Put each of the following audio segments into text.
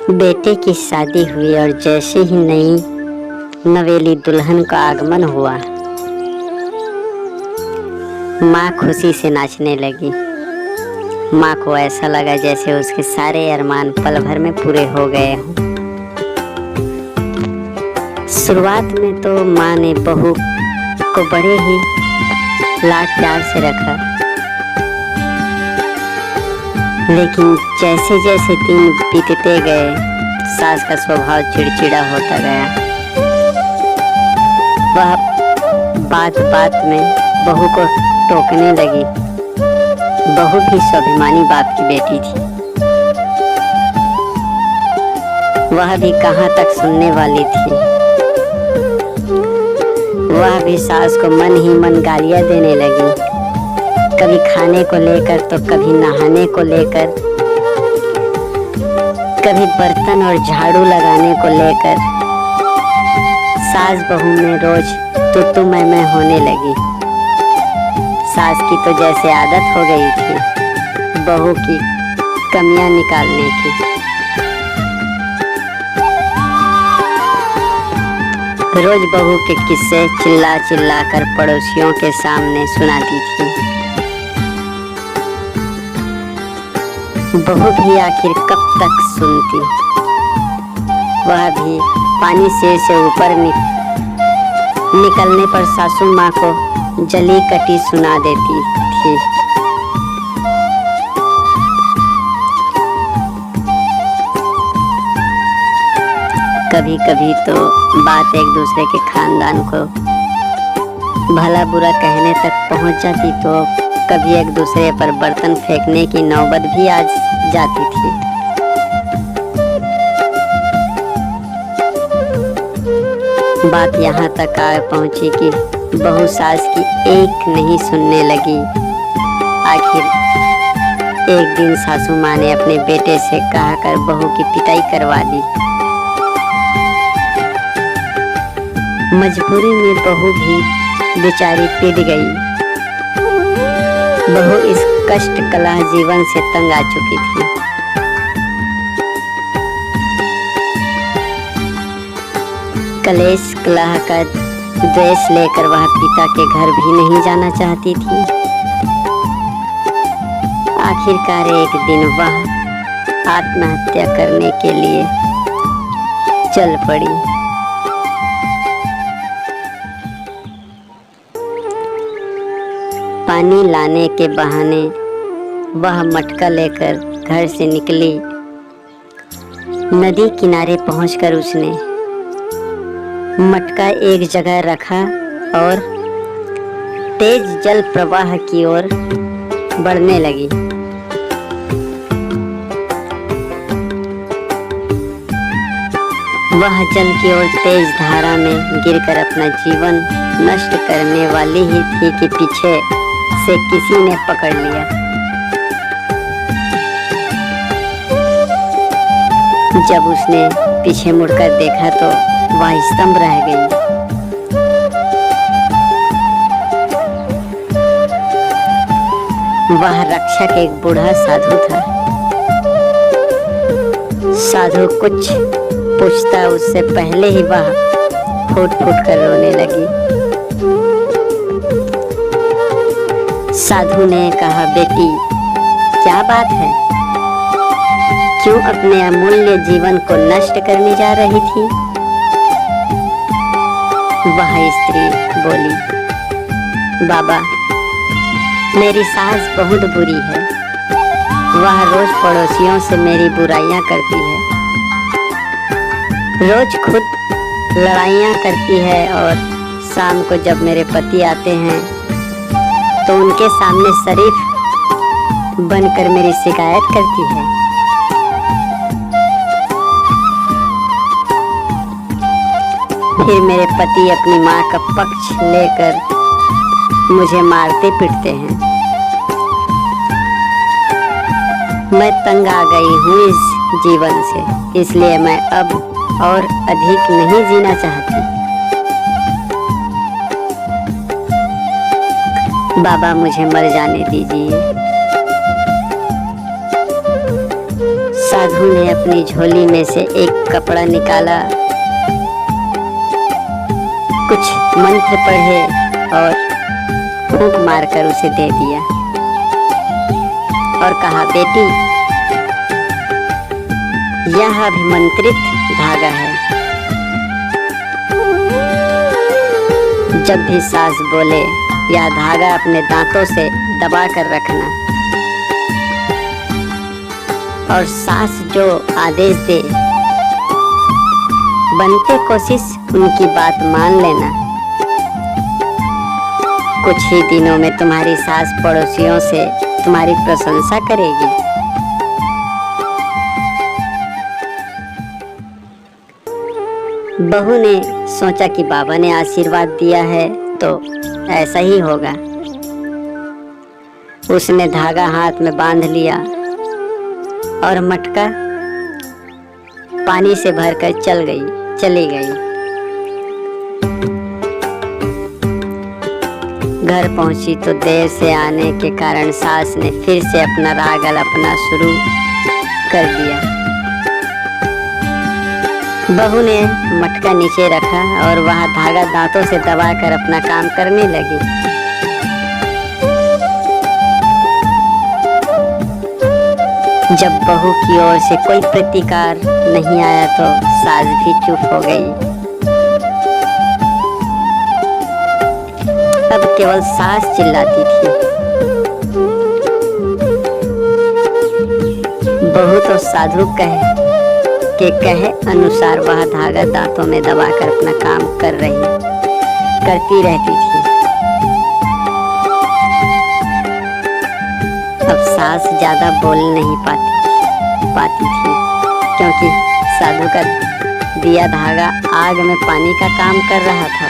बेटे की शादी हुई और जैसे ही नई नवेली दुल्हन का आगमन हुआ, माँ खुशी से नाचने लगी। माँ को ऐसा लगा जैसे उसके सारे अरमान पल भर में पूरे हो गए हों। शुरुआत में तो माँ ने बहू को बड़े ही लाड प्यार से रखा, लेकिन जैसे जैसे दिन बीतते गए सास का स्वभाव चिड़चिड़ा होता गया। वह बात बात में बहू को टोकने लगी। बहू भी स्वाभिमानी बाप की बेटी थी, वह भी कहाँ तक सुनने वाली थी। वह भी सास को मन ही मन गालियाँ देने लगी, कभी खाने को लेकर तो कभी नहाने को लेकर, कभी बर्तन और झाड़ू लगाने को लेकर। सास बहू में रोज तू मैं होने लगी। सास की तो जैसे आदत हो गई थी बहू की कमियां निकालने की। रोज बहू के किस्से चिल्ला चिल्ला कर पड़ोसियों के सामने सुनाती थी। बहू भी आखिर कब तक सुनती। वह भी पानी सिर से ऊपर निकलने पर सासू माँ को जली कटी सुना देती थी। कभी कभी तो बात एक दूसरे के खानदान को भला बुरा कहने तक पहुंच जाती, तो कभी एक दूसरे पर बर्तन फेंकने की नौबत भी आ जाती थी। बात यहाँ तक आ पहुंची कि बहू सास की एक नहीं सुनने लगी। आखिर एक दिन सासू माँ ने अपने बेटे से कहकर बहू की पिटाई करवा दी। मजबूरी में बहू भी बेचारी पिट गई। बहू इस कष्ट कलह जीवन से तंग आ चुकी थी। कलेश कलह का द्वेष लेकर वह पिता के घर भी नहीं जाना चाहती थी। आखिरकार एक दिन वह आत्महत्या करने के लिए चल पड़ी। पानी लाने के बहाने वह मटका लेकर घर से निकली। नदी किनारे पहुंचकर उसने मटका एक जगह रखा और तेज जल प्रवाह की ओर बढ़ने लगी। वह जल की ओर तेज धारा में गिरकर अपना जीवन नष्ट करने वाली ही थी कि पीछे से किसी ने पकड़ लिया। जब उसने पीछे मुड़कर देखा तो वह स्तंभ रह गई। वह रक्षक एक बूढ़ा साधु था। साधु कुछ पूछता उससे पहले ही वह फूट फूट कर रोने लगी। साधु ने कहा, बेटी क्या बात है, क्यों अपने अमूल्य जीवन को नष्ट करने जा रही थी? वह स्त्री बोली, बाबा मेरी सास बहुत बुरी है। वह रोज पड़ोसियों से मेरी बुराइयां करती है, रोज खुद लड़ाइयां करती है और शाम को जब मेरे पति आते हैं तो उनके सामने शरीफ बनकर मेरी शिकायत करती है। फिर मेरे पति अपनी माँ का पक्ष लेकर मुझे मारते पीटते हैं। मैं तंग आ गई हूँ इस जीवन से, इसलिए मैं अब और अधिक नहीं जीना चाहती। बाबा मुझे मर जाने दीजिए। साधु ने अपनी झोली में से एक कपड़ा निकाला, कुछ मंत्र पढ़े और फूंक मारकर उसे दे दिया और कहा, बेटी, यह अभिमंत्रित धागा है। जब भी सास बोले यह धागा अपने दांतों से दबा कर रखना और सास जो आदेश दे बनते कोशिश उनकी बात मान लेना। कुछ ही दिनों में तुम्हारी सास पड़ोसियों से तुम्हारी प्रशंसा करेगी। बहू ने सोचा कि बाबा ने आशीर्वाद दिया है तो ऐसा ही होगा। उसने धागा हाथ में बांध लिया और मटका पानी से भरकर चली गई। घर पहुंची तो देर से आने के कारण सास ने फिर से अपना राग अलापना शुरू कर दिया। बहू ने मटका नीचे रखा और वह धागा दांतों से दबाकर अपना काम करने लगी। जब बहू की ओर से कोई प्रतिकार नहीं आया तो सास भी चुप हो गई। अब केवल सास चिल्लाती थी। बहू तो साधु कहे अनुसार वह धागा दांतों में दबाकर अपना काम करती रहती थी। अब सास ज्यादा बोल नहीं पाती थी क्योंकि साधु का दिया धागा आग में पानी का काम कर रहा था।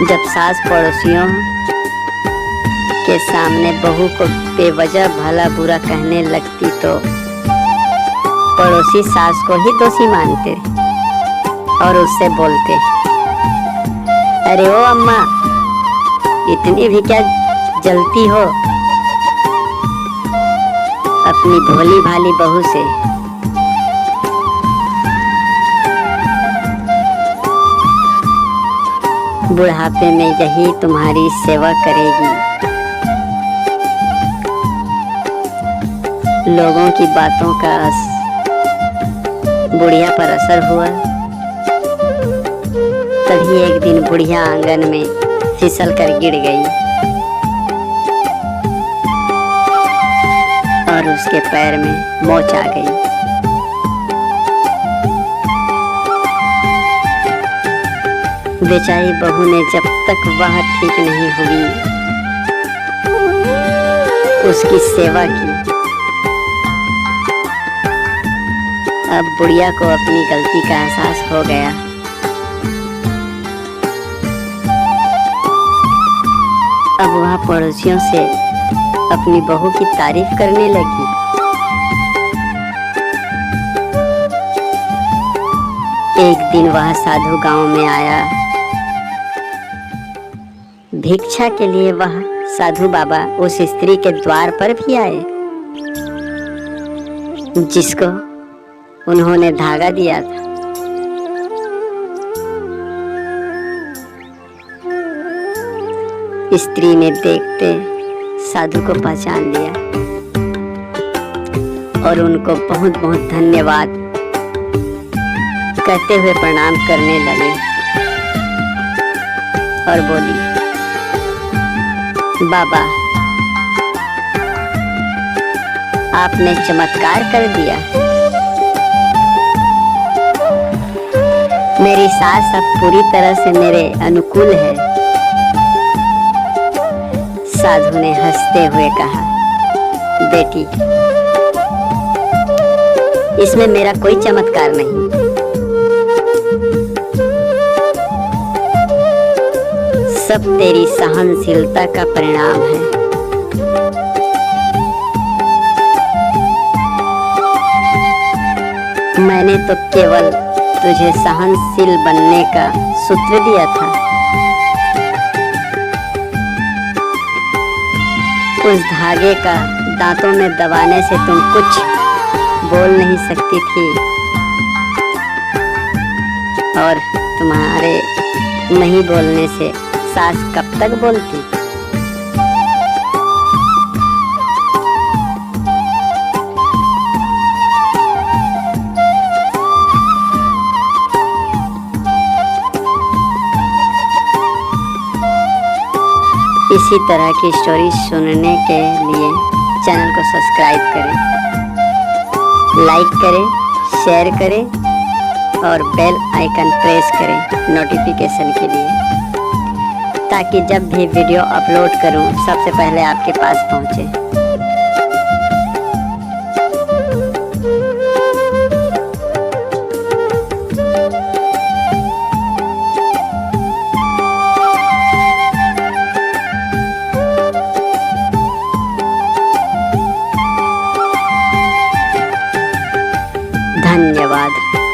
जब सास पड़ोसियों के सामने बहू को बेवजह भला बुरा कहने लगती तो पड़ोसी सास को ही दोषी मानते और उससे बोलते, अरे ओ अम्मा, इतनी भी क्या जलती हो अपनी भोली भाली बहू से। बुढ़ापे में यही तुम्हारी सेवा करेगी। लोगों की बातों का बुढ़िया पर असर हुआ। तभी एक दिन बुढ़िया आंगन में फिसल कर गिर गई और उसके पैर में मोच आ गई। बेचारी बहू ने जब तक वह ठीक नहीं हुई उसकी सेवा की। अब बुढ़िया को अपनी गलती का एहसास हो गया। अब वह पड़ोसियों से अपनी बहू की तारीफ करने लगी। एक दिन वह साधु गांव में आया। भिक्षा के लिए वह साधु बाबा उस स्त्री के द्वार पर भी आए जिसको उन्होंने धागा दिया था। स्त्री ने देखते साधु को पहचान लिया और उनको बहुत बहुत धन्यवाद कहते हुए प्रणाम करने लगे और बोली, बाबा, आपने चमत्कार कर दिया। मेरी सास अब पूरी तरह से मेरे अनुकूल है। साधु ने हंसते हुए कहा, बेटी, इसमें मेरा कोई चमत्कार नहीं। सब तेरी सहनशीलता का परिणाम है। मैंने तो केवल तुझे सहनशील बनने का सूत्र दिया था। उस धागे का दांतों में दबाने से तुम कुछ बोल नहीं सकती थी और तुम्हारे नहीं बोलने से सास कब तक बोलती। इसी तरह की स्टोरी सुनने के लिए चैनल को सब्सक्राइब करें, लाइक करें, शेयर करें और बेल आइकन प्रेस करें नोटिफिकेशन के लिए, ताकि जब भी वीडियो अपलोड करूं सबसे पहले आपके पास पहुंचे। धन्यवाद।